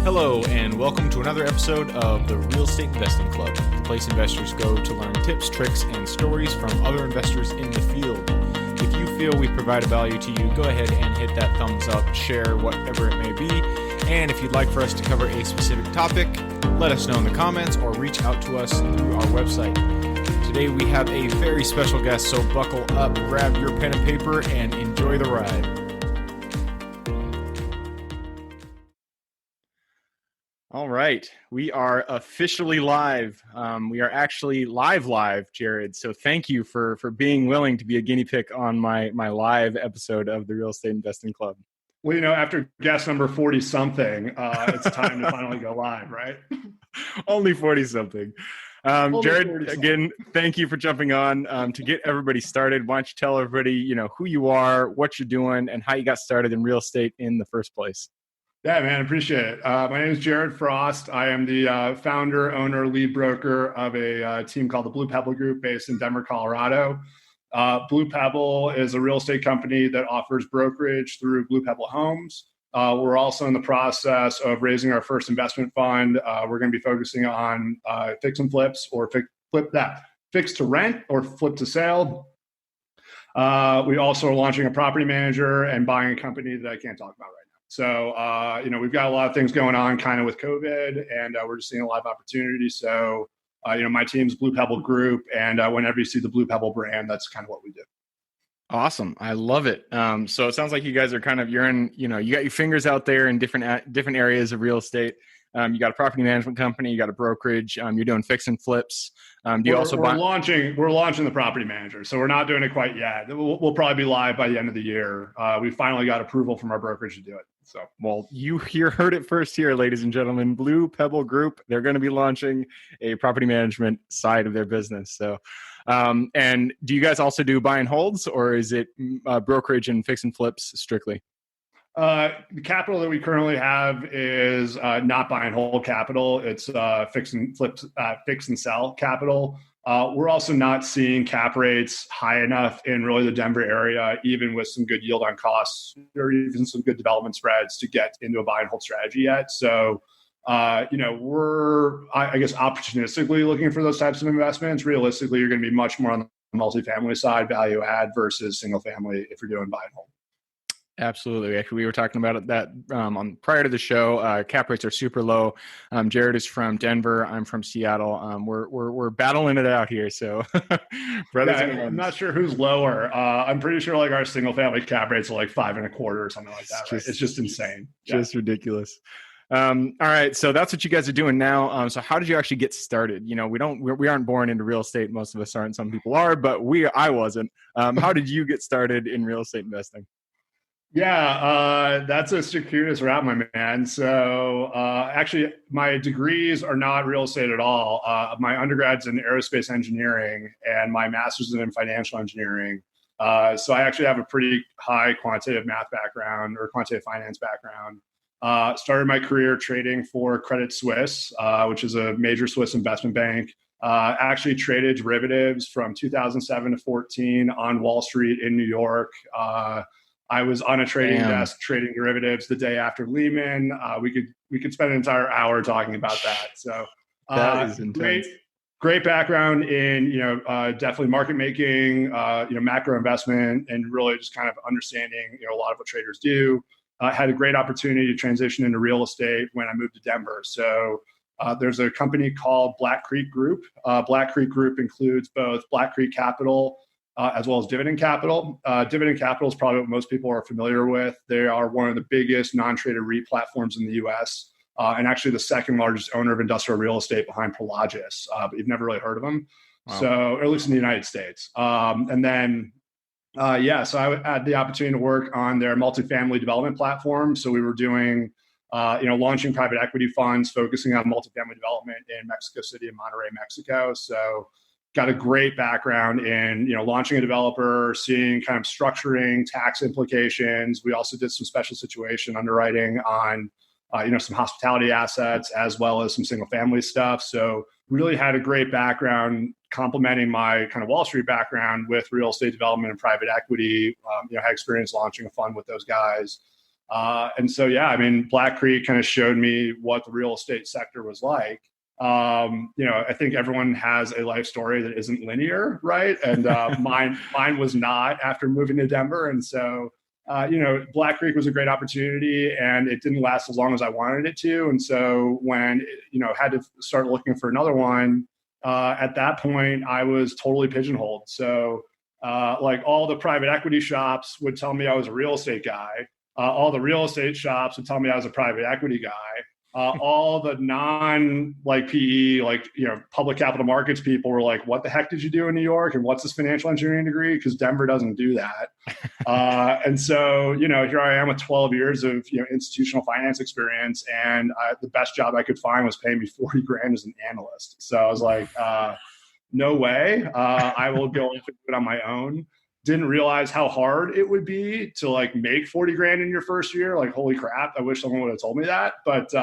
Hello, and welcome to another episode of the Real Estate Investing Club, the place investors go to learn tips, tricks, and stories from other investors in the field. If you feel we provide value to you, go ahead and hit that thumbs up, share whatever it may be, and if you'd like for us to cover a specific topic, let us know in the comments or reach out to us through our website. Today we have a very special guest, so buckle up, grab your pen and paper, and enjoy the ride. All right, we are officially live. We are actually live, Jared. So thank you for being willing to be a guinea pig on my live episode of the Real Estate Investing Club. Well, you know, after guest number 40-something, it's time to finally go live, right? Only 40-something. Jared, 40-something. Again, thank you for jumping on. To get everybody started, why don't you tell everybody, who you are, what you're doing, and how you got started in real estate in the first place? Yeah, man, appreciate it. My name is Jared Frost. I am the founder, owner, lead broker of a team called the Blue Pebble Group based in Denver, Colorado. Blue Pebble is a real estate company that offers brokerage through Blue Pebble Homes. We're also in the process of raising our first investment fund. We're going to be focusing on fix and flips, or fix to rent or flip to sale. We also are launching a property manager and buying a company that I can't talk about right now. So, we've got a lot of things going on kind of with COVID, and we're just seeing a lot of opportunities. So, my team's Blue Pebble Group, and whenever you see the Blue Pebble brand, that's kind of what we do. Awesome. I love it. So it sounds like you guys are you're in, you got your fingers out there in different areas of real estate. You got a property management company, you got a brokerage, you're doing fix and flips. We're launching the property manager. So we're not doing it quite yet. We'll probably be live by the end of the year. We finally got approval from our brokerage to do it. So, well, you heard it first here, ladies and gentlemen. Blue Pebble Group, they're going to be launching a property management side of their business. So, and do you guys also do buy and holds, or is it brokerage and fix and flips strictly? The capital that we currently have is not buy and hold capital. It's fix and sell capital. We're also not seeing cap rates high enough in really the Denver area, even with some good yield on costs or even some good development spreads, to get into a buy and hold strategy yet. So, we're, I guess, opportunistically looking for those types of investments. Realistically, you're going to be much more on the multifamily side, value add, versus single family if you're doing buy and hold. Absolutely. Actually, we were talking about that on prior to the show. Cap rates are super low. Jared is from Denver. I'm from Seattle. We're battling it out here. So, I'm not sure who's lower. I'm pretty sure our single family cap rates are 5.25 or something like that. Right? It's just insane. Just ridiculous. All right. So that's what you guys are doing now. So how did you actually get started? We aren't born into real estate. Most of us aren't. Some people are, but I wasn't. How did you get started in real estate investing? Yeah, that's a circuitous route, my man. So actually, my degrees are not real estate at all. My undergrad's in aerospace engineering, and my master's is in financial engineering. So I actually have a pretty high quantitative math background, or quantitative finance background. Started my career trading for Credit Suisse, which is a major Swiss investment bank. Actually traded derivatives from 2007 to 14 on Wall Street in New York. I was on a trading desk trading derivatives the day after Lehman. We could spend an entire hour talking about that. So that is intense. Great background in definitely market making, macro investment, and really just kind of understanding a lot of what traders do. Had a great opportunity to transition into real estate when I moved to Denver. So there's a company called Black Creek Group. Black Creek Group includes both Black Creek Capital as well as Dividend Capital. Dividend Capital is probably what most people are familiar with. They are one of the biggest non-traded REIT platforms in the U.S. And actually the second largest owner of industrial real estate behind Prologis. But you've never really heard of them. Wow. So, or at least in the United States. So I had the opportunity to work on their multifamily development platform. So we were doing, launching private equity funds, focusing on multifamily development in Mexico City and Monterrey, Mexico. So got a great background in, launching a developer, seeing kind of structuring, tax implications. We also did some special situation underwriting on, some hospitality assets as well as some single family stuff. So really had a great background complementing my kind of Wall Street background with real estate development and private equity. Had experience launching a fund with those guys. And so, yeah, I mean, Black Creek kind of showed me what the real estate sector was like. I think everyone has a life story that isn't linear, right? And mine was not after moving to Denver. And so, Black Creek was a great opportunity, and it didn't last as long as I wanted it to. And so when, had to start looking for another one, at that point, I was totally pigeonholed. So like all the private equity shops would tell me I was a real estate guy. All the real estate shops would tell me I was a private equity guy. All the PE, public capital markets people were like, what the heck did you do in New York? And what's this financial engineering degree? Because Denver doesn't do that. And so, here I am with 12 years of, institutional finance experience. And the best job I could find was paying me 40 grand as an analyst. So I was like, no way. I will go and do it on my own. Didn't realize how hard it would be to make 40 grand in your first year. Like, holy crap. I wish someone would have told me that. But, 2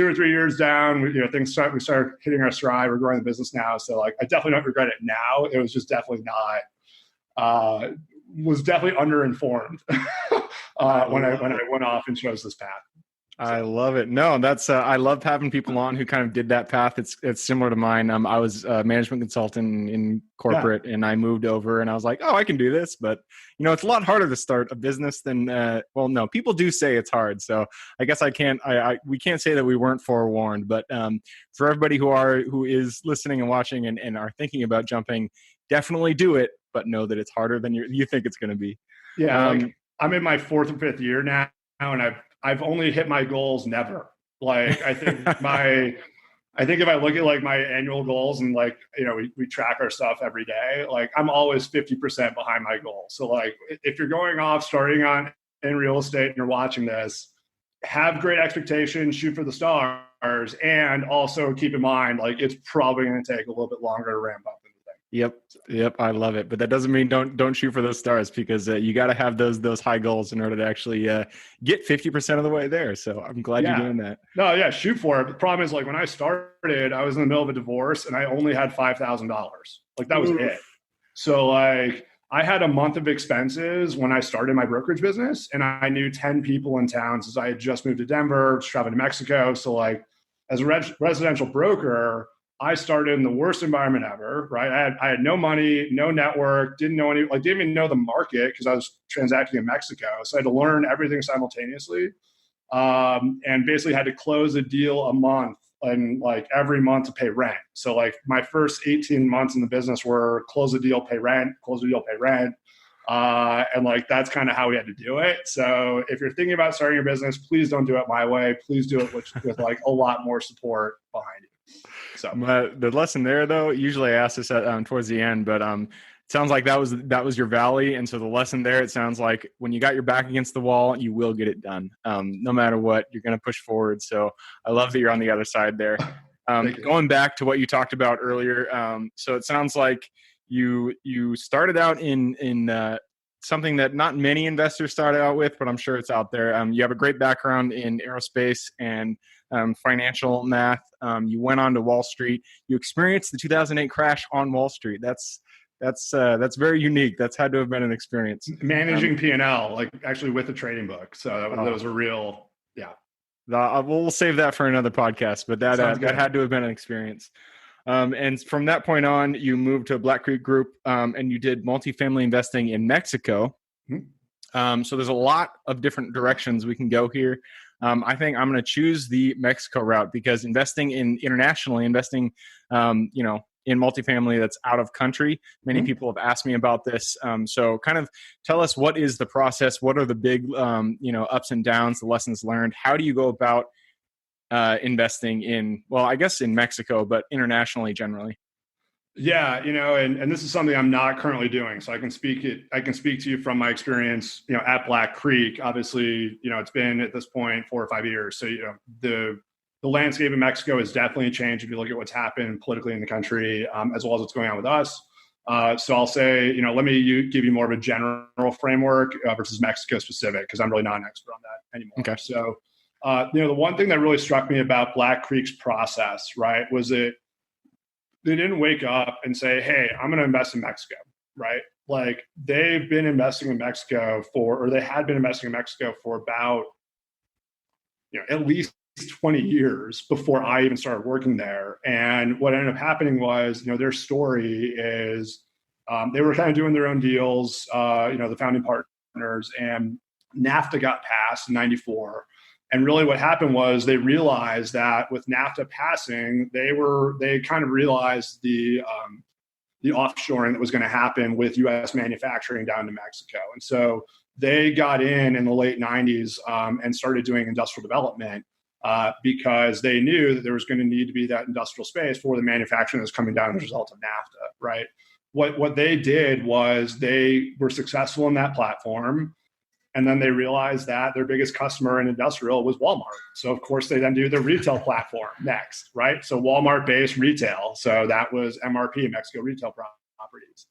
or 3 years down, we started hitting our stride. We're growing the business now. So I definitely don't regret it now. It was just definitely was definitely underinformed when I went off and chose this path. I love it. No, that's I love having people on who kind of did that path. It's similar to mine. I was a management consultant in corporate, and I moved over, and I was like, oh, I can do this. But it's a lot harder to start a business than no, people do say it's hard. So I guess we can't say that we weren't forewarned. But for everybody who is listening and watching and are thinking about jumping, definitely do it. But know that it's harder than you think it's going to be. Yeah, I'm in my 4th or 5th year now, and I've only hit my goals never. I think if I look at my annual goals and we track our stuff every day, I'm always 50% behind my goal. So if you're going off starting on in real estate and you're watching this, have great expectations, shoot for the stars, and also keep in mind it's probably going to take a little bit longer to ramp up. Yep. I love it. But that doesn't mean don't shoot for those stars, because you got to have those high goals in order to actually get 50% of the way there. So I'm glad you're doing that. No, yeah, shoot for it. But the problem is when I started, I was in the middle of a divorce and I only had $5,000. That was it. So I had a month of expenses when I started my brokerage business, and I knew 10 people in town since I had just moved to Denver, just traveling to Mexico. So as a residential broker, I started in the worst environment ever, right? I had no money, no network, didn't know didn't even know the market because I was transacting in Mexico. So I had to learn everything simultaneously, and basically had to close a deal a month and every month to pay rent. So my first 18 months in the business were close a deal, pay rent, close a deal, pay rent. And that's kind of how we had to do it. So if you're thinking about starting your business, please don't do it my way. Please do it with a lot more support behind you. So the lesson there, though, usually I ask this towards the end, but it sounds like that was your valley. And so the lesson there, it sounds like when you got your back against the wall, you will get it done. No matter what, you're going to push forward. So I love that you're on the other side there. Going back to what you talked about earlier. So it sounds like you started out in something that not many investors started out with, but I'm sure it's out there. You have a great background in aerospace and financial math. You went on to Wall Street. You experienced the 2008 crash on Wall Street. That's very unique. That's had to have been an experience. Managing P&L, actually with a trading book. So that was a real, yeah. We'll save that for another podcast, but that had to have been an experience. And from that point on, you moved to Black Creek Group, and you did multifamily investing in Mexico. Mm-hmm. So there's a lot of different directions we can go here. I think I'm going to choose the Mexico route because investing in multifamily that's out of country, many people have asked me about this. So kind of tell us, what is the process? What are the big, ups and downs, the lessons learned? How do you go about investing in Mexico, but internationally generally? Yeah, and this is something I'm not currently doing. So I can speak to you from my experience, at Black Creek. Obviously, it's been at this point 4 or 5 years. So, the landscape in Mexico has definitely changed if you look at what's happened politically in the country, as well as what's going on with us. So I'll say, let me give you more of a general framework versus Mexico specific, because I'm really not an expert on that anymore. Okay. So, the one thing that really struck me about Black Creek's process, right, was that they didn't wake up and say, hey, I'm going to invest in Mexico, right? like they've been investing in Mexico or they had been investing in Mexico for about, at least 20 years before I even started working there. And what ended up happening was, their story is they were kind of doing their own deals, the founding partners, and NAFTA got passed in 94. And really what happened was they realized that with NAFTA passing, they kind of realized the offshoring that was going to happen with U.S. manufacturing down to Mexico. And so they got in the late 90s and started doing industrial development because they knew that there was going to need to be that industrial space for the manufacturing that was coming down as a result of NAFTA, right? What they did was they were successful in that platform. And then they realized that their biggest customer in industrial was Walmart. So of course they then do their retail platform next, right? So Walmart-based retail. So that was MRP, Mexico Retail Properties.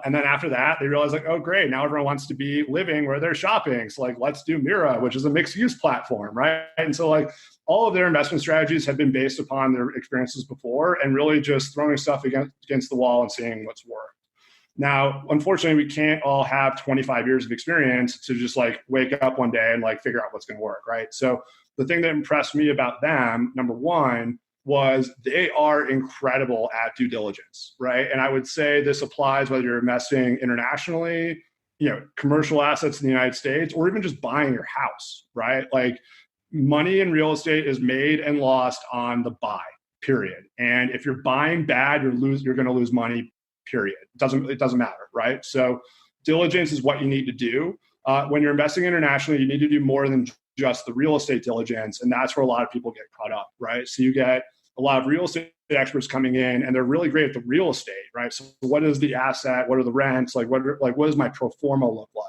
And then after that, they realized like, oh, great. Now everyone wants to be living where they're shopping. So like, let's do Mira, which is a mixed use platform, right? And so like all of their investment strategies have been based upon their experiences before and really just throwing stuff against the wall and seeing what's worked. Now, unfortunately, we can't all have 25 years of experience to just like wake up one day and like figure out what's going to work, right? So the thing that impressed me about them, number one, was they are incredible at due diligence, right? And I would say this applies whether you're investing internationally, commercial assets in the United States, or even just buying your house, right? Like money in real estate is made and lost on the buy, period. And if you're buying bad, you're going to lose money, period. It doesn't matter, right? So diligence is what you need to do. When you're investing internationally, you need to do more than just the real estate diligence. And that's where a lot of people get caught up, right? So you get a lot of real estate experts coming in and they're really great at the real estate, right? So what is the asset? What are the rents? What does my pro forma look like?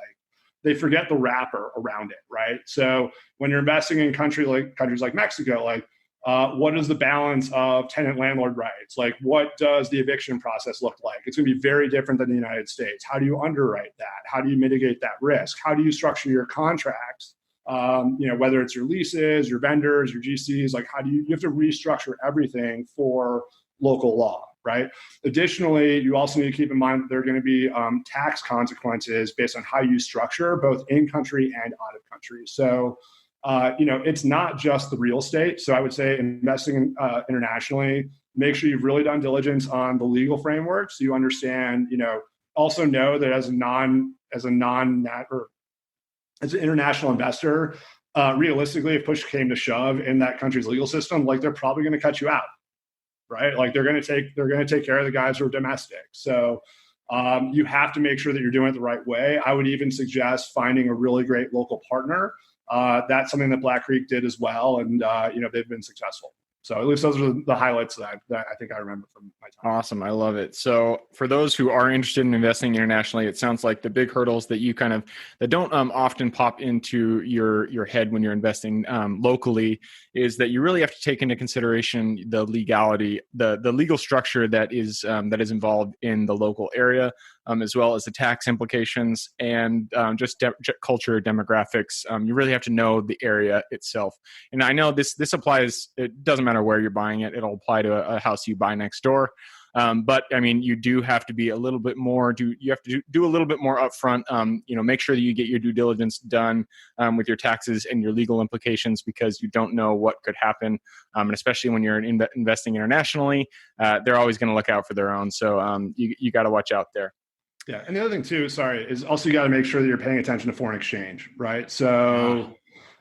They forget the wrapper around it, right? So when you're investing in countries like Mexico, what is the balance of tenant landlord rights? Like, what does the eviction process look like? It's going to be very different than the United States. How do you underwrite that? How do you mitigate that risk? How do you structure your contracts? Whether it's your leases, your vendors, your GCs, like you have to restructure everything for local law, right? Additionally, you also need to keep in mind that there are going to be tax consequences based on how you structure both in country and out of country. So it's not just the real estate. So I would say investing internationally, make sure you've really done diligence on the legal framework. So you understand, also know that as an international investor, realistically, if push came to shove in that country's legal system, like they're probably going to cut you out, right? Like they're going to take care of the guys who are domestic. So you have to make sure that you're doing it the right way. I would even suggest finding a really great local partner. That's something that Black Creek did as well. And, they've been successful. So at least those are the highlights that I think I remember from my time. Awesome. I love it. So for those who are interested in investing internationally, it sounds like the big hurdles that you that don't often pop into your head when you're investing locally is that you really have to take into consideration the legality, the legal structure that is involved in the local area, as well as the tax implications and just culture, demographics. You really have to know the area itself. And I know this applies, it doesn't matter where you're buying it. It'll apply to a house you buy next door. But I mean, you do have to be a little bit more, you have to do a little bit more upfront, make sure that you get your due diligence done with your taxes and your legal implications, because you don't know what could happen. And especially when you're investing internationally, they're always going to look out for their own. So you got to watch out there. Yeah. And the other thing too, is also you got to make sure that you're paying attention to foreign exchange, right? So,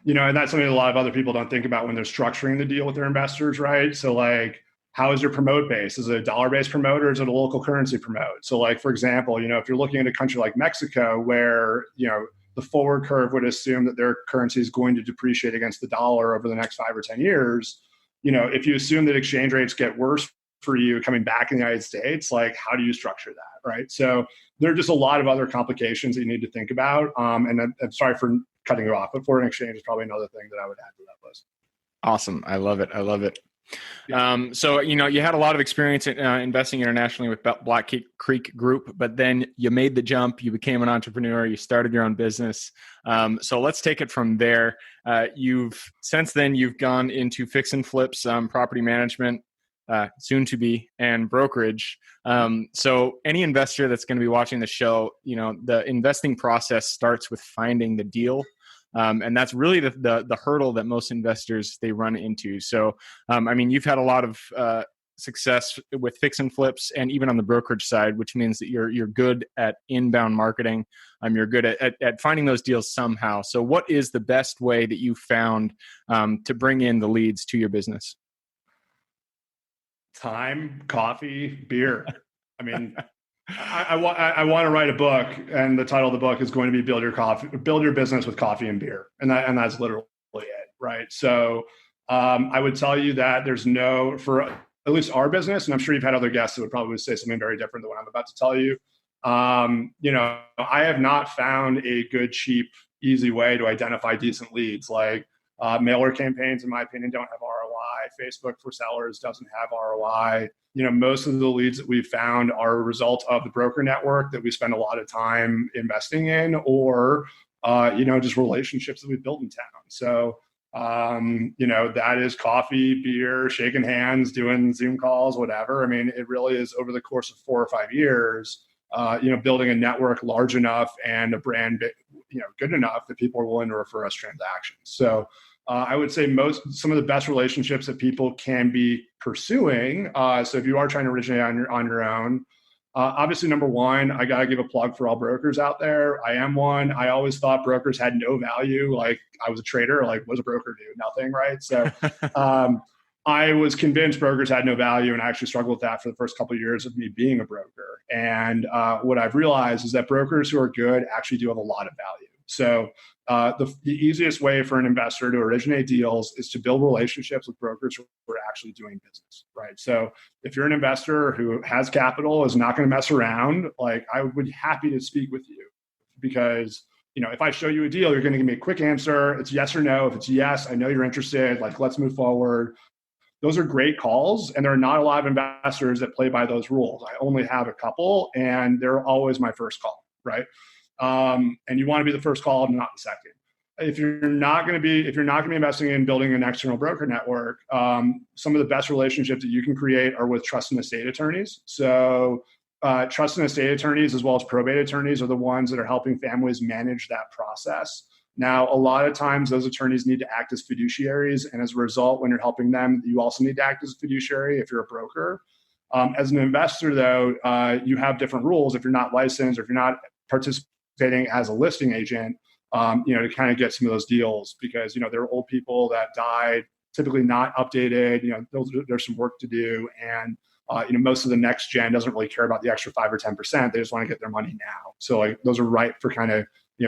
and that's something a lot of other people don't think about when they're structuring the deal with their investors, right? So like, how is your promote base? Is it a dollar-based promote or is it a local currency promote? So like, for example, if you're looking at a country like Mexico where, the forward curve would assume that their currency is going to depreciate against the dollar over the next 5 or 10 years, if you assume that exchange rates get worse for you coming back in the United States, like how do you structure that, right? So there are just a lot of other complications that you need to think about. And I'm sorry for cutting you off, but foreign exchange is probably another thing that I would add to that list. Awesome. I love it. So, you had a lot of experience in investing internationally with Black Creek Group, but then you made the jump, you became an entrepreneur, you started your own business. So let's take it from there. Since then you've gone into fix and flips, property management. soon to be, and brokerage. So any investor that's going to be watching the show, the investing process starts with finding the deal. And that's really the hurdle that most investors, they run into. So, you've had a lot of success with fix and flips, and even on the brokerage side, which means that you're good at inbound marketing. You're good at finding those deals somehow. So what is the best way that you found to bring in the leads to your business? Time, coffee, beer. I want to write a book, and the title of the book is going to be Build Your Business with Coffee and Beer. And that's literally it. Right. So I would tell you that there's for at least our business, and I'm sure you've had other guests that would probably say something very different than what I'm about to tell you. I have not found a good, cheap, easy way to identify decent leads. Like mailer campaigns, in my opinion, don't have ROI. Facebook for sellers doesn't have ROI. Most of the leads that we've found are a result of the broker network that we spend a lot of time investing in, or just relationships that we've built in town. So that is coffee, beer, shaking hands, doing Zoom calls, whatever. It really is over the course of 4 or 5 years, building a network large enough and a brand, good enough that people are willing to refer us transactions. So I would say some of the best relationships that people can be pursuing. So if you are trying to originate on your own, obviously, number one, I got to give a plug for all brokers out there. I am one. I always thought brokers had no value. Like I was a trader, like what does a broker do? Nothing, right? So I was convinced brokers had no value, and I actually struggled with that for the first couple of years of me being a broker. And what I've realized is that brokers who are good actually do have a lot of value. So the easiest way for an investor to originate deals is to build relationships with brokers who are actually doing business, right? So if you're an investor who has capital, is not going to mess around, like I would be happy to speak with you, because if I show you a deal, you're going to give me a quick answer. It's yes or no. If it's yes, I know you're interested. Like, let's move forward. Those are great calls, and there are not a lot of investors that play by those rules. I only have a couple, and they're always my first call, right? And you want to be the first call, not the second. If you're not going to be investing in building an external broker network, some of the best relationships that you can create are with trust and estate attorneys. So trust and estate attorneys, as well as probate attorneys, are the ones that are helping families manage that process. Now, a lot of times those attorneys need to act as fiduciaries. And as a result, when you're helping them, you also need to act as a fiduciary if you're a broker. As an investor, though, you have different rules if you're not licensed or if you're not participating as a listing agent, to kind of get some of those deals, because, there are old people that died, typically not updated, there's some work to do. And, most of the next gen doesn't really care about the extra 5 or 10%. They just want to get their money now. So like those are ripe for kind of,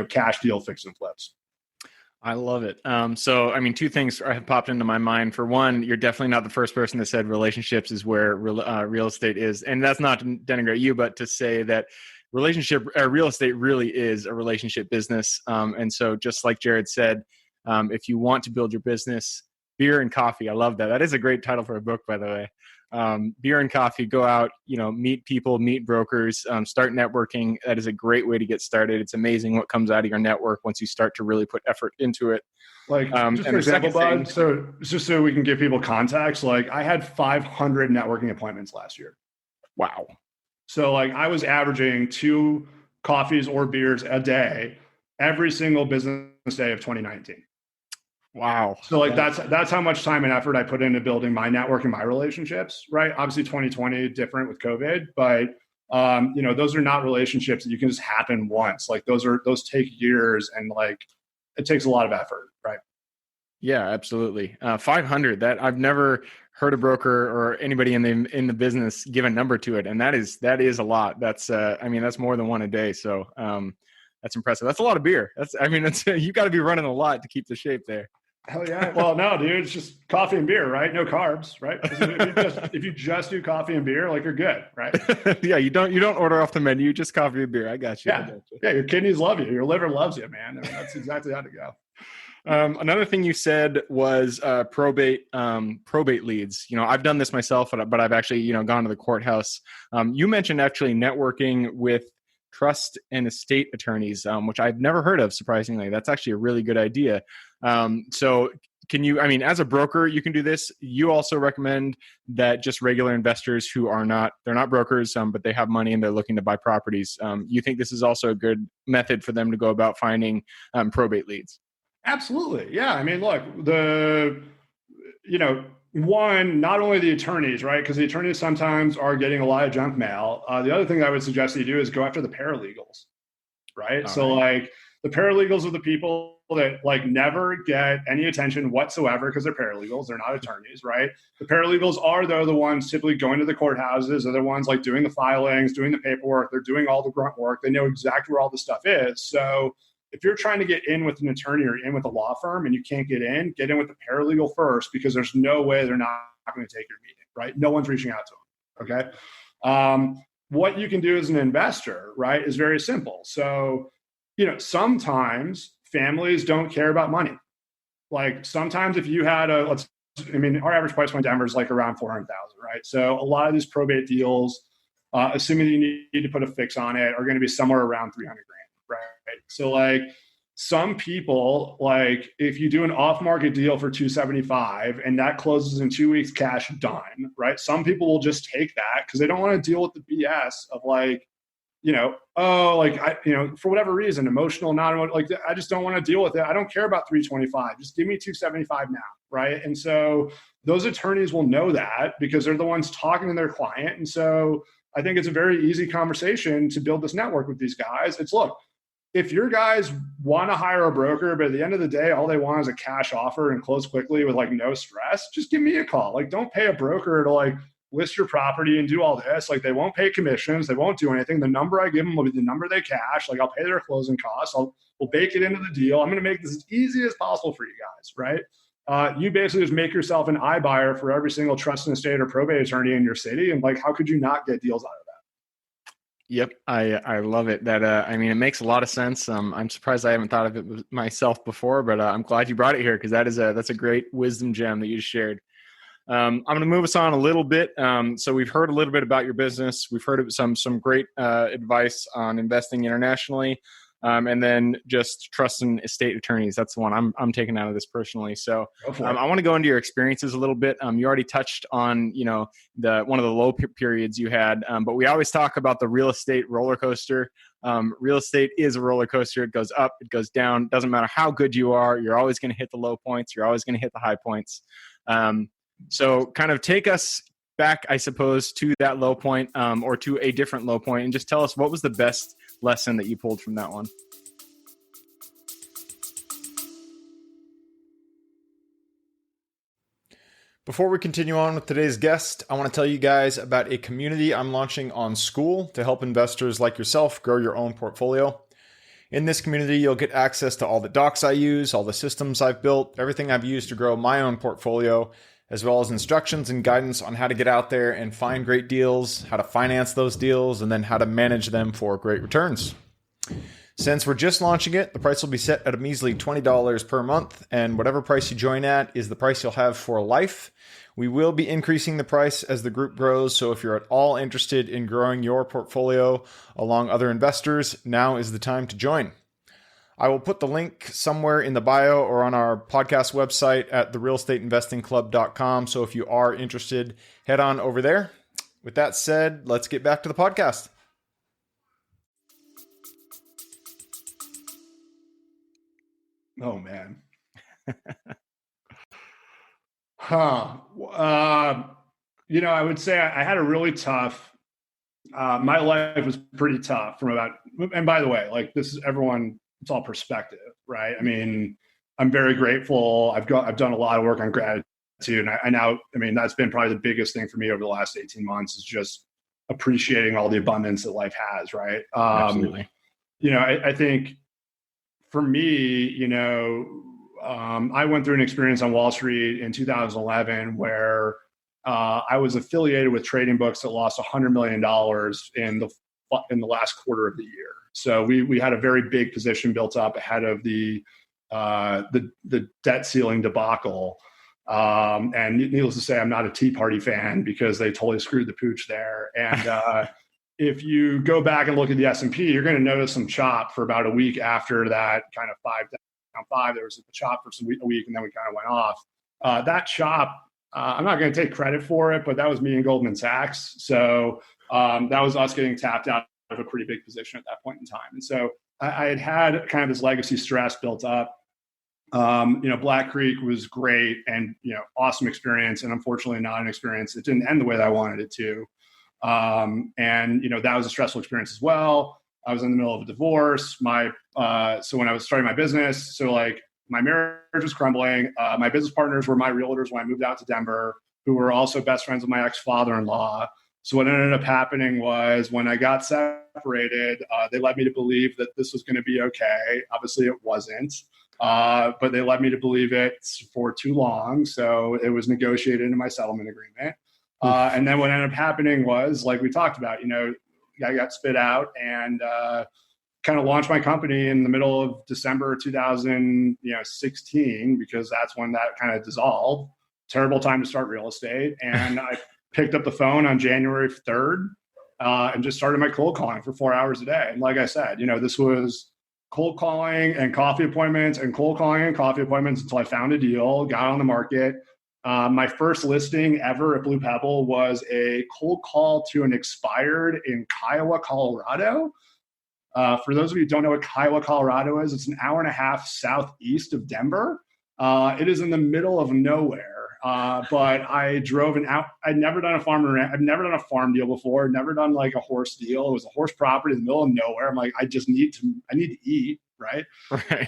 cash deal fix and flips. I love it. So, two things have popped into my mind. For one, you're definitely not the first person that said relationships is where real estate is. And that's not to denigrate you, but to say that real estate really is a relationship business. And so just like Jared said, if you want to build your business, beer and coffee. I love that. That is a great title for a book, by the way. Beer and coffee, go out, meet people, meet brokers, start networking. That is a great way to get started. It's amazing what comes out of your network once you start to really put effort into it. Like, just for example, Bud, so just so we can give people context, like I had 500 networking appointments last year. Wow. So like I was averaging 2 coffees or beers a day every single business day of 2019. Wow. So like that's how much time and effort I put into building my network and my relationships, right? Obviously 2020 different with COVID, but those are not relationships that you can just happen once. Like those take years, and like it takes a lot of effort, right? Yeah, absolutely. 500, that I've never heard a broker or anybody in the business give a number to it. And that is a lot. That's, that's more than one a day. So that's impressive. That's a lot of beer. You got to be running a lot to keep the shape there. Hell yeah. Well, no, dude, it's just coffee and beer, right? No carbs, right? If you just do coffee and beer, like you're good, right? Yeah, you don't order off the menu, just coffee and beer. I got you. Yeah, your kidneys love you. Your liver loves you, man. That's exactly how to go. Another thing you said was probate leads. I've done this myself, but I've actually, gone to the courthouse. You mentioned actually networking with trust and estate attorneys, which I've never heard of, surprisingly. That's actually a really good idea. So can you, I mean, as a broker, you can do this. You also recommend that just regular investors who are not, they're not brokers, but they have money and they're looking to buy properties. You think this is also a good method for them to go about finding probate leads? Absolutely. Yeah. I mean, look, one, not only the attorneys, right? Because the attorneys sometimes are getting a lot of junk mail. The other thing I would suggest that you do is go after the paralegals, right? Like the paralegals are the people that like never get any attention whatsoever because they're paralegals. They're not attorneys, right? The paralegals are, though, the ones typically going to the courthouses. They're the ones like doing the filings, doing the paperwork. They're doing all the grunt work. They know exactly where all the stuff is. So if you're trying to get in with an attorney or in with a law firm and you can't get in with the paralegal first, because there's no way they're not going to take your meeting, right? No one's reaching out to them, okay? What you can do as an investor, right, is very simple. So, sometimes families don't care about money. Like sometimes if you had our average price point in Denver is like around 400,000, right? So a lot of these probate deals, assuming you need to put a fix on it, are going to be somewhere around 300 grand. Right. So like some people, like if you do an off-market deal for 275 and that closes in 2 weeks, cash done, right? Some people will just take that because they don't want to deal with the BS of like, for whatever reason, emotional, not like, I just don't want to deal with it. I don't care about 325. Just give me 275 now. Right. And so those attorneys will know that because they're the ones talking to their client. And so I think it's a very easy conversation to build this network with these guys. It's look, if your guys want to hire a broker, but at the end of the day, all they want is a cash offer and close quickly with like no stress, just give me a call. Like, don't pay a broker to like list your property and do all this. Like, they won't pay commissions. They won't do anything. The number I give them will be the number they cash. Like, I'll pay their closing costs. We'll bake it into the deal. I'm going to make this as easy as possible for you guys, right? You basically just make yourself an iBuyer for every single trust and estate or probate attorney in your city. And like, how could you not get deals out of that? Yep. I love it. That, it makes a lot of sense. I'm surprised I haven't thought of it myself before, but I'm glad you brought it here because that's a great wisdom gem that you just shared. I'm going to move us on a little bit. So we've heard a little bit about your business. We've heard of some great advice on investing internationally. And then just trust and estate attorneys. That's the one I'm taking out of this personally. So I want to go into your experiences a little bit. You already touched on, one of the low periods you had, but we always talk about the real estate roller coaster. Real estate is a roller coaster. It goes up, it goes down. Doesn't matter how good you are. You're always going to hit the low points. You're always going to hit the high points. So kind of take us back, I suppose, to that low point, or to a different low point, and just tell us what was the best lesson that you pulled from that one. Before we continue on with today's guest, I want to tell you guys about a community I'm launching on School to help investors like yourself grow your own portfolio. In this community, you'll get access to all the docs I use, all the systems I've built, everything I've used to grow my own portfolio, as well as instructions and guidance on how to get out there and find great deals, how to finance those deals, and then how to manage them for great returns. Since we're just launching it, the price will be set at a measly $20 per month, and whatever price you join at is the price you'll have for life. We will be increasing the price as the group grows, so if you're at all interested in growing your portfolio along other investors, now is the time to join. I will put the link somewhere in the bio or on our podcast website at therealestateinvestingclub.com, so if you are interested, head on over there. With that said, let's get back to the podcast. Oh, man. I would say I had a really tough, my life was pretty tough and by the way, like this is everyone, it's all perspective, right? I mean, I'm very grateful. I've done a lot of work on gratitude. And that's been probably the biggest thing for me over the last 18 months is just appreciating all the abundance that life has, right? Absolutely. I think for me, I went through an experience on Wall Street in 2011 where I was affiliated with trading books that lost $100 million in the last quarter of the year. So we had a very big position built up ahead of the debt ceiling debacle. And needless to say, I'm not a Tea Party fan because they totally screwed the pooch there. And if you go back and look at the S&P, you're going to notice some chop for about a week after that kind of 5. There was a shop for a week, and then we kind of went off. That shop, I'm not going to take credit for it, but that was me and Goldman Sachs. So that was us getting tapped out of a pretty big position at that point in time. And so I had kind of this legacy stress built up. Black Creek was great and, awesome experience, and unfortunately not an experience. It didn't end the way that I wanted it to. That was a stressful experience as well. I was in the middle of a divorce. So when I was starting my business, my marriage was crumbling. My business partners were my realtors when I moved out to Denver, who were also best friends with my ex-father-in-law. So what ended up happening was when I got separated, they led me to believe that this was going to be okay. Obviously it wasn't, but they led me to believe it for too long. So it was negotiated into my settlement agreement. And then what ended up happening was, like we talked about, I got spit out and kind of launched my company in the middle of December 2016, because that's when that kind of dissolved. Terrible time to start real estate. And I picked up the phone on January 3rd and just started my cold calling for 4 hours a day. And like I said, this was cold calling and coffee appointments and cold calling and coffee appointments until I found a deal, got on the market. My first listing ever at Blue Pebble was a cold call to an expired in Kiowa, Colorado. For those of you who don't know what Kiowa, Colorado is, it's an hour and a half southeast of Denver. It is in the middle of nowhere. But I drove I'd never done a farm deal before. Never done like a horse deal. It was a horse property in the middle of nowhere. I'm like, I need to eat. Right. Right.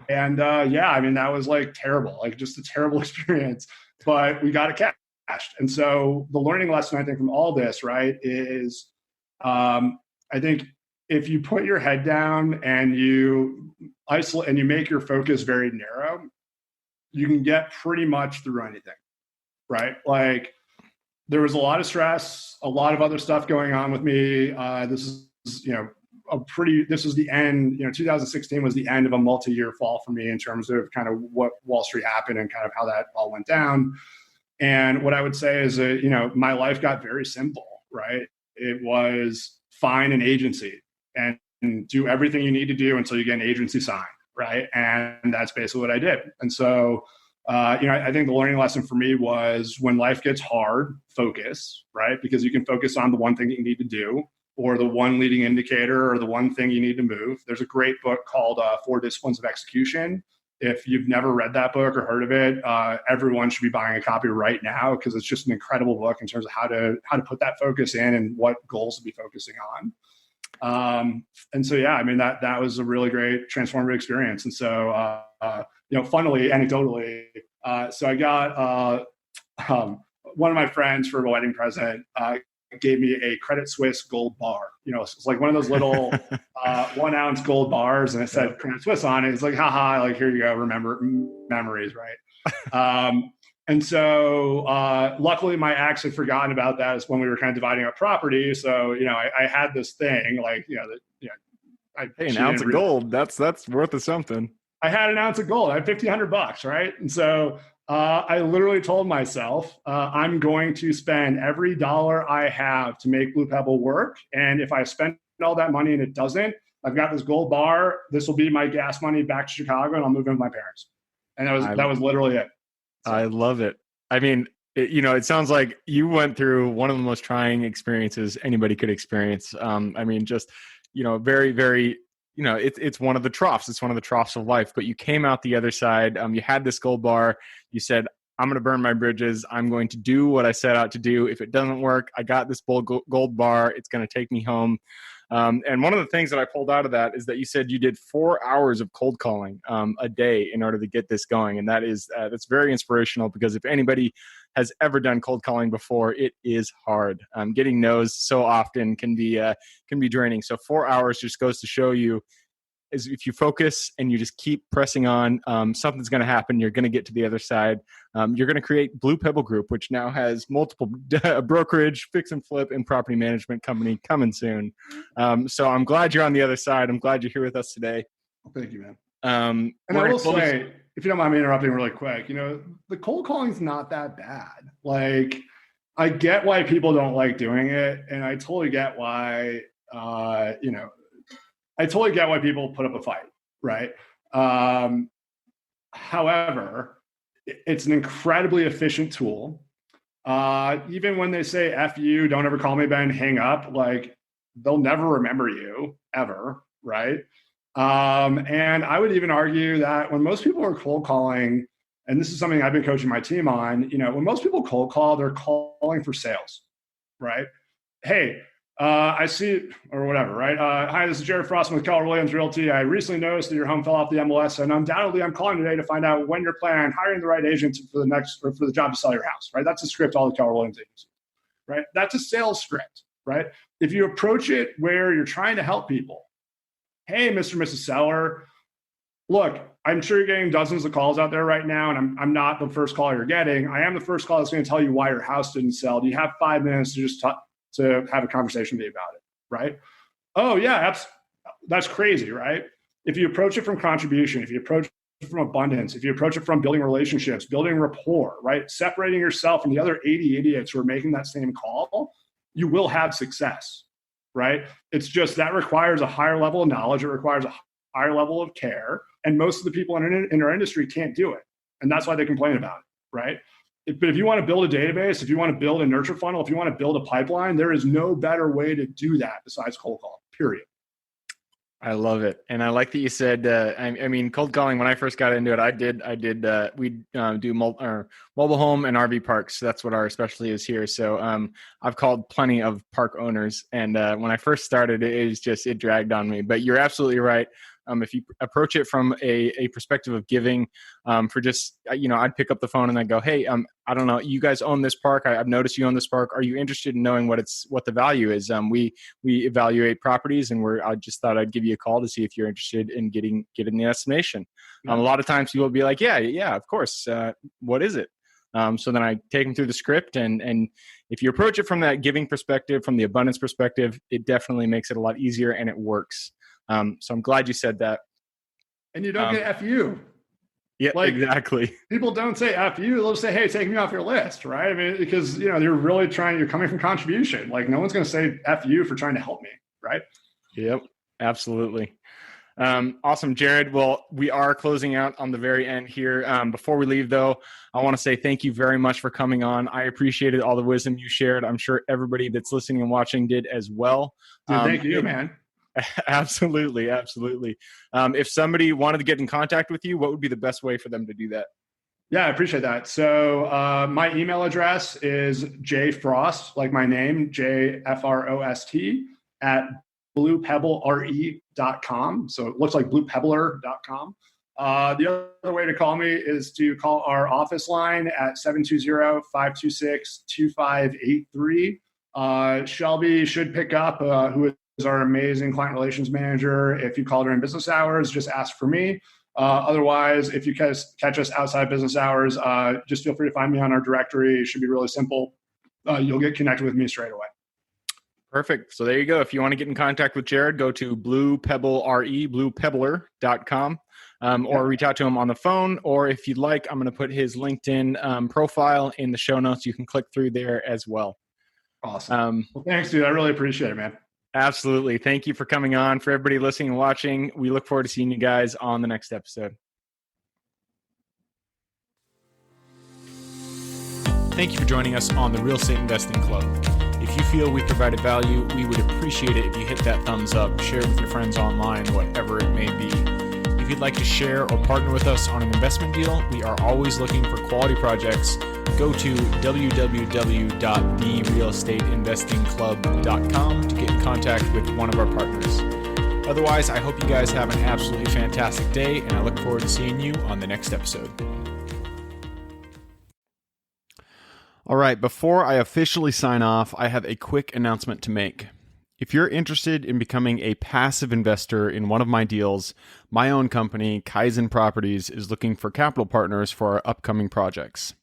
That was like terrible, like just a terrible experience, but we got it cashed. And so the learning lesson, I think, from all this, right, is I think if you put your head down and you isolate and you make your focus very narrow, you can get pretty much through anything, right? Like there was a lot of stress, a lot of other stuff going on with me. This is the end, 2016 was the end of a multi-year fall for me in terms of kind of what Wall Street happened and kind of how that all went down. And what I would say is that, my life got very simple, right? It was find an agency and do everything you need to do until you get an agency signed, right? And that's basically what I did. And so, I think the learning lesson for me was when life gets hard, focus, right? Because you can focus on the one thing that you need to do, or the one leading indicator, or the one thing you need to move. There's a great book called 4 Disciplines of Execution. If you've never read that book or heard of it, everyone should be buying a copy right now, because it's just an incredible book in terms of how to put that focus in and what goals to be focusing on. That was a really great transformative experience. And so, funnily, anecdotally, so I got one of my friends for a wedding present gave me a Credit Suisse gold bar. It's like one of those little 1 ounce gold bars, and it said Credit Suisse on it. It's like, haha, like here you go, remember memories, right? And so luckily my ex had forgotten about that. It's when we were kind of dividing up property. So, I had this thing like, an ounce of gold. That's worth something. I had an ounce of gold. I had $1,500, right? And so I literally told myself, I'm going to spend every dollar I have to make Blue Pebble work. And if I spend all that money and it doesn't, I've got this gold bar. This will be my gas money back to Chicago, and I'll move in with my parents. And that was literally it. So. I love it. I mean, it sounds like you went through one of the most trying experiences anybody could experience. Very, very, it's one of the troughs. It's one of the troughs of life, but you came out the other side. You had this gold bar. You said, I'm going to burn my bridges. I'm going to do what I set out to do. If it doesn't work, I got this gold bar. It's going to take me home. And one of the things that I pulled out of that is that you said you did 4 hours of cold calling a day in order to get this going. And that's very inspirational, because if anybody has ever done cold calling before, it is hard. Getting no's so often can be draining. So 4 hours just goes to show you, is if you focus and you just keep pressing on, something's going to happen. You're going to get to the other side. You're going to create Blue Pebble Group, which now has multiple brokerage, fix and flip, and property management company coming soon. So I'm glad you're on the other side. I'm glad you're here with us today. Well, thank you, man. And I will say, if you don't mind me interrupting really quick, the cold calling is not that bad. Like, I get why people don't like doing it, and I totally get why, I totally get why people put up a fight, right? However, it's an incredibly efficient tool. Even when they say F you, don't ever call me, Ben, hang up, like they'll never remember you ever, right? And I would even argue that when most people are cold calling, and this is something I've been coaching my team on, when most people cold call, they're calling for sales, right? Hey, I see, or whatever, right? Hi, this is Jared Frost with Keller Williams Realty. I recently noticed that your home fell off the MLS, and undoubtedly I'm calling today to find out when you're planning on hiring the right agent for the job to sell your house, right? That's a script all the Keller Williams agents, right? That's a sales script, right? If you approach it where you're trying to help people, hey, Mr. and Mrs. Seller, look, I'm sure you're getting dozens of calls out there right now, and I'm not the first call you're getting. I am the first call that's going to tell you why your house didn't sell. Do you have 5 minutes to just to have a conversation with me about it, right? Oh, yeah, that's crazy, right? If you approach it from contribution, if you approach it from abundance, if you approach it from building relationships, building rapport, right? Separating yourself from the other 80 idiots who are making that same call, you will have success, right? It's just that requires a higher level of knowledge. It requires a higher level of care. And most of the people in our industry can't do it. And that's why they complain about it, right? But if you want to build a database, if you want to build a nurture funnel, if you want to build a pipeline, there is no better way to do that besides cold call, period. I love it. And I like that you said, I mean, cold calling, when I first got into it, we do mobile home and RV parks. That's what our specialty is here. So I've called plenty of park owners. And when I first started, it dragged on me. But you're absolutely right. If you approach it from a perspective of giving, for just, I'd pick up the phone and I'd go, hey, I don't know, you guys own this park. I've noticed you own this park. Are you interested in knowing what the value is? We evaluate properties, and I just thought I'd give you a call to see if you're interested in getting the estimation. A lot of times people will be like, yeah, of course. What is it? So then I take them through the script, and if you approach it from that giving perspective, from the abundance perspective, it definitely makes it a lot easier, and it works. So I'm glad you said that. And you don't get FU. Yeah, exactly. People don't say FU. They'll say, hey, take me off your list, right? I mean, because, you're coming from contribution. Like, no one's going to say FU for trying to help me, right? Yep, absolutely. Awesome, Jared. Well, we are closing out on the very end here. Before we leave, though, I want to say thank you very much for coming on. I appreciated all the wisdom you shared. I'm sure everybody that's listening and watching did as well. Dude, thank you, man. Absolutely. If somebody wanted to get in contact with you, what would be the best way for them to do that? Yeah, I appreciate that. So my email address is jfrost, like my name, JFROST, at bluepebblere.com. So it looks like bluepebbler.com. The other way to call me is to call our office line at 720-526-2583. Shelby should pick up, who is our amazing client relations manager. If you call during business hours, just ask for me. Otherwise, if you catch us outside business hours, just feel free to find me on our directory. It should be really simple. You'll get connected with me straight away. Perfect. So there you go. If you want to get in contact with Jared, go to bluepebbler.com, or reach out to him on the phone. Or if you'd like, I'm going to put his LinkedIn profile in the show notes. You can click through there as well. Awesome. Well, thanks, dude. I really appreciate it, man. Absolutely. Thank you for coming on. For everybody listening and watching, we look forward to seeing you guys on the next episode. Thank you for joining us on the Real Estate Investing Club. If you feel we provided value, we would appreciate it if you hit that thumbs up, share it with your friends online, whatever it may be. If you'd like to share or partner with us on an investment deal, we are always looking for quality projects. Go to www.therealestateinvestingclub.com to get in contact with one of our partners. Otherwise, I hope you guys have an absolutely fantastic day, and I look forward to seeing you on the next episode. All right, before I officially sign off, I have a quick announcement to make. If you're interested in becoming a passive investor in one of my deals, my own company, Kaizen Properties, is looking for capital partners for our upcoming projects.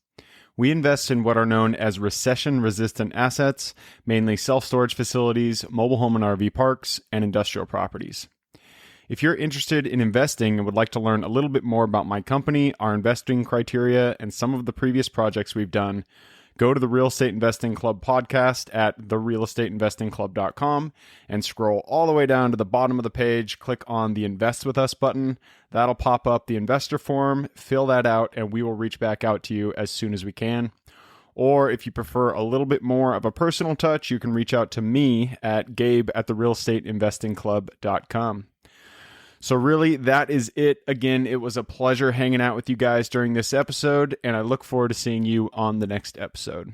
We invest in what are known as recession-resistant assets, mainly self-storage facilities, mobile home and RV parks, and industrial properties. If you're interested in investing and would like to learn a little bit more about my company, our investing criteria, and some of the previous projects we've done, Go to the Real Estate Investing Club podcast at therealestateinvestingclub.com and scroll all the way down to the bottom of the page. Click on the Invest With Us button. That'll pop up the investor form. Fill that out, and we will reach back out to you as soon as we can. Or if you prefer a little bit more of a personal touch, you can reach out to me at gabe@therealestateinvestingclub.com. So really, that is it. Again, it was a pleasure hanging out with you guys during this episode, and I look forward to seeing you on the next episode.